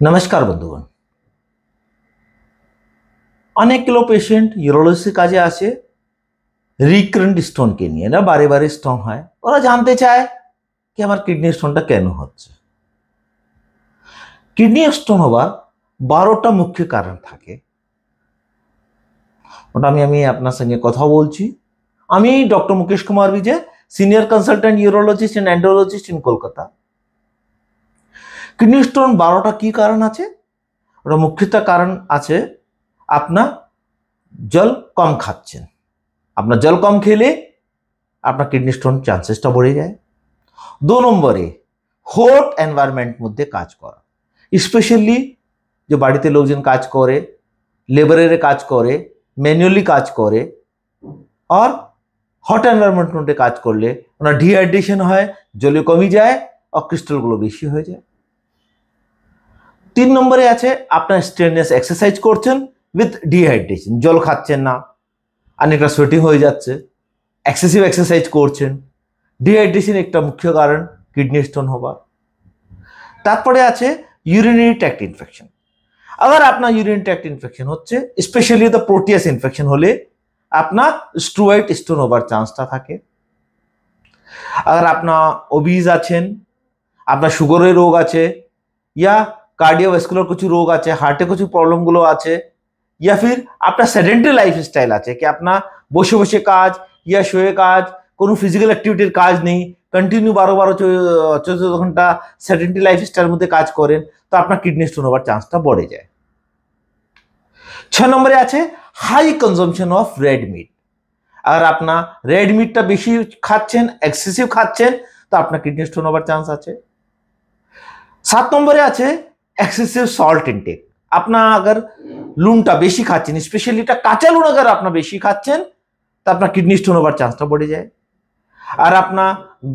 नमस्कार बंधुगण। অনেকগুলো পেশেন্ট ইউরোলজি কাজে আসে রিকারেন্ট স্টোনকে নিয়ে, না বারে বারে স্টোন হয়। ওরা জানতে চায় কি আমার কিডনি স্টোনটা কেন হচ্ছে। কিডনি স্টোন হবার 12টা মুখ্য কারণ থাকে। ওটা আমি আপনার সঙ্গে কথা বলছি। আমি doctor Mukesh Kumar Vijay, senior consultant urologist and endologist in Kolkata. Kidney stone 12টা কি কারণ আছে? ওটা মুখ্যত কারণ আছে আপনার জল কম খাচ্ছেন। আপনার জল কম খেলে আপনার কিডনি স্টোন চান্সেসটা বেড়ে যায়। 2 নম্বরে হট এনवायरमेंट মধ্যে কাজ করা, স্পেশালি যে বাড়িতে লোকজন কাজ করে, লেবারের কাজ করে, ম্যানুয়ালি কাজ করে, আর হট এনवायरमेंट মধ্যে কাজ করলে ওনার ডিহাইড্রেশন হয়, জল কমে যায় আর ক্রিস্টালগুলো বেশি হয়ে যায়। 3 নম্বরে আছে আপনার স্ট্রেনিয়াস এক্সারসাইজ করছেন উইথ ডিহাইড্রেশন, জল খাচ্ছেন না, অনেকটা সোয়েটিং হয়ে যাচ্ছে, এক্সেসিভ এক্সারসাইজ করছেন। ডিহাইড্রেশন একটা মুখ্য কারণ কিডনি স্টোন হবার। তারপরে আছে ইউরিনারি ট্র্যাক্ট ইনফেকশন। अगर আপনার ইউরিন ট্র্যাক্ট ইনফেকশন হচ্ছে, স্পেশালি দ্য প্রোটিয়াস ইনফেকশন হলে আপনার স্ট্রুয়াইট স্টোন হবার চান্সটা থাকে। अगर আপনার ওবিজ আছেন, আপনার সুগারের রোগ আছে, या कार्डियोवैस्कुलर कुछ रोग আছে, हार्टे कुछ प्रॉब्लम गुलो আছে, या फिर আপনার সেডেন্টারি লাইফস্টাইল আছে कि আপনার বসে বসে কাজ या শুয়ে কাজ, কোনো ফিজিক্যাল অ্যাক্টিভিটির কাজ নেই, কন্টিনিউ 12-14 ঘন্টা সেডেন্টারি লাইফস্টাইলের মধ্যে কাজ করেন, তো আপনার কিডনি স্টোন হওয়ার চান্সটা বেড়ে যায়। 6 নম্বরে আছে high consumption of red meat. আর আপনার রেড মিটটা বেশি খাচ্ছেন, এক্সেসিভ খাচ্ছেন, তো আপনার কিডনি স্টোন হওয়ার চান্স আছে। 7 নম্বরে আছে एक्सेसिव सॉल्ट इनटेक। अपना अगर लूनटा बेशी खाচ্ছেন, स्पेशली काचा लून अगर अपना बेशी खाচ্ছেন, तो अपना किडनी स्टोन होবার चांसটা बढ़े जाए। और अपना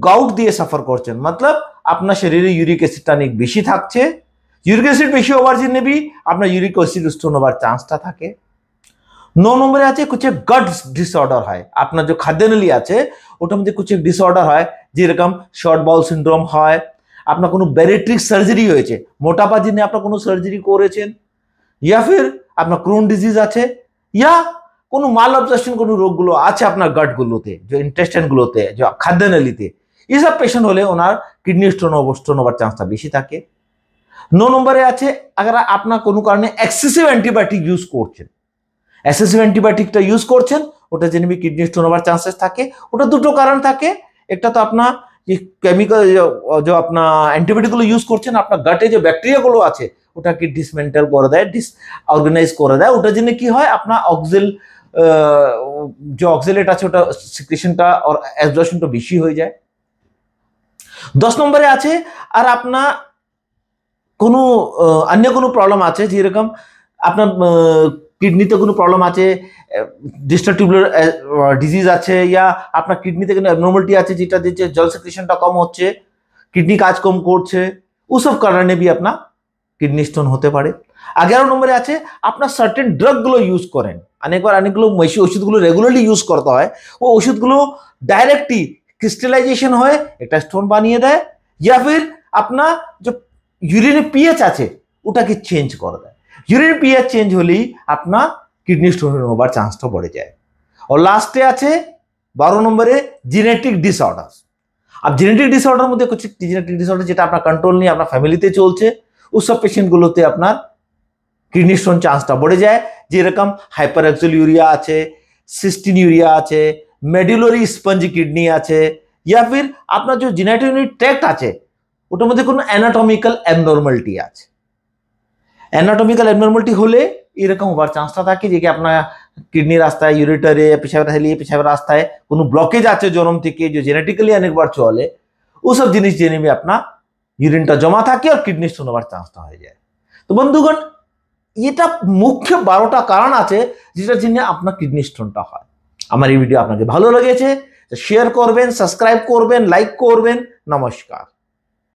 गाउट दिए सफर করছেন, मतलब अपना शरीरे यूरिक एसिडটা অনেক বেশি থাকছে, यूरिक एसिड বেশি হওয়ার জন্য भी अपना यूरिक एसिड स्टोन होবার চান্সটা থাকে। 9 নম্বরে আছে कुछ गट डिसऑर्डर হয়। अपना जो खाद्यनली আছে ওটার মধ্যে कुछ डिसऑर्डर হয়, যেরকম শর্ট বাউল সিনড্রোম হয়, আপনার কোনো ব্যারিয়াট্রিক সার্জারি হয়েছে, মোটাপার জন্য আপনার কোনো সার্জারি করেছেন, या फिर আপনার ক্রোন ডিজিজ আছে, या কোনো মাল অবজর্পশন কোনো রোগগুলো আছে আপনার গাটগুলোতে, যে ইন্টেস্টাইনগুলোতে, যে খাদ্যনালীতে, এইসব পেশেন্ট হলে ওনার কিডনি স্টোন হওয়ার চান্সটা বেশি থাকে। 9 নম্বরে আছে अगर আপনার কোনো কারণে এক্সেসিভ অ্যান্টিবায়োটিক ইউজ করছেন, এক্সেসিভ অ্যান্টিবায়োটিকটা ইউজ করছেন, ওটার জন্য কিডনি স্টোন হওয়ার চান্সেস থাকে। ওটা দুটো কারণ থাকে, একটা তো আপনার কেমিক্যাল जो अपना एंटीबायोटिक गुलो यूज করছেন, আপনার গাটে যে ব্যাকটেরিয়া গুলো আছে ওটাকে ডিসমেন্টাল করে দেয়, ডিসঅর্গানাইজ করে দেয়, ওটার জন্য কি হয় আপনার অক্সিল যে অক্সিলেট আছে ওটা সিক্রেশনটা আর অ্যাবজর্পশনটা বেশি হয়ে যায়। 10 নম্বরে আছে আর আপনার কোনো অন্য কোনো প্রবলেম আছে, যেরকম আপনার কিডনিতে কোনো প্রবলেম আছে, ডিস্টাল টিউবুলার ডিজিজ আছে, या আপনার কিডনিতে কোনো অ্যাবনর্মালিটি আছে যেটা দিচ্ছে জল সিক্রেশনটা কম হচ্ছে, কিডনি কাজ কম করছে, ওসব কারণে भी আপনার কিডনি স্টোন হতে পারে। 11 নম্বরে আছে আপনার সার্টেন ড্রাগগুলো ইউজ করেন, অনেকগুলো ওষুধগুলো রেগুলারলি ইউজ করতে হয়, ও ওষুধগুলো ডাইরেক্টলি ক্রিস্টালাইজেশন হয়ে একটা স্টোন বানিয়ে দেয়, या फिर আপনার যে ইউরিনের পিএইচ আছে ওটাকে চেঞ্জ করে দেয়। यूरिन पीएच चेंज होली अपना किडनी स्टोन होবার চান্সটা बढ़े जाए। और लास्टे আছে 12 নম্বরে জেনেটিক ডিসঅর্ডার। अब জেনেটিক ডিসঅর্ডার মধ্যে कुछ জেনেটিক ডিসঅর্ডার যেটা আপনার কন্ট্রোল নেই, আপনার ফ্যামিলিতে চলছে, ওই সব পেশেন্টগুলোতে আপনার কিডনি স্টোন চান্সটা बढ़े যায়, যেরকম হাইপারঅক্সিলিউরিয়া আছে, সিস্টিনিউরিয়া আছে, মেডুলারি স্পঞ্জ কিডনি আছে, या फिर আপনার যে জেনেটিক ট্র্যাক্ট আছে ওটার মধ্যে কোনো অ্যানাটমিক্যাল অ্যাবনর্মালিটি আছে। অ্যানাটমিক্যাল অ্যাবনর্মালিটি হলে এরকম হওয়ার চান্সটা থাকে যে কি আপনার কিডনি রাস্তায়, ইউরেটারে, পেশাবের রাস্তায় কোনো ব্লকেজ আছে জন্ম থেকে, যে জেনেটিক্যালি অনেকবার চলে, ওসব জিনিস জেনে আপনার ইউরিনটা জমা থাকে আর কিডনি স্টোন হওয়ার চান্সটা হয়ে যায়। তো বন্ধুগণ, এটা মুখ্য 12টা কারণ আছে যেটার জন্য আপনার কিডনি স্টোনটা হয়। আমার এই ভিডিও আপনাকে ভালো লেগেছে শেয়ার করবেন, সাবস্ক্রাইব করবেন, লাইক করবেন। নমস্কার।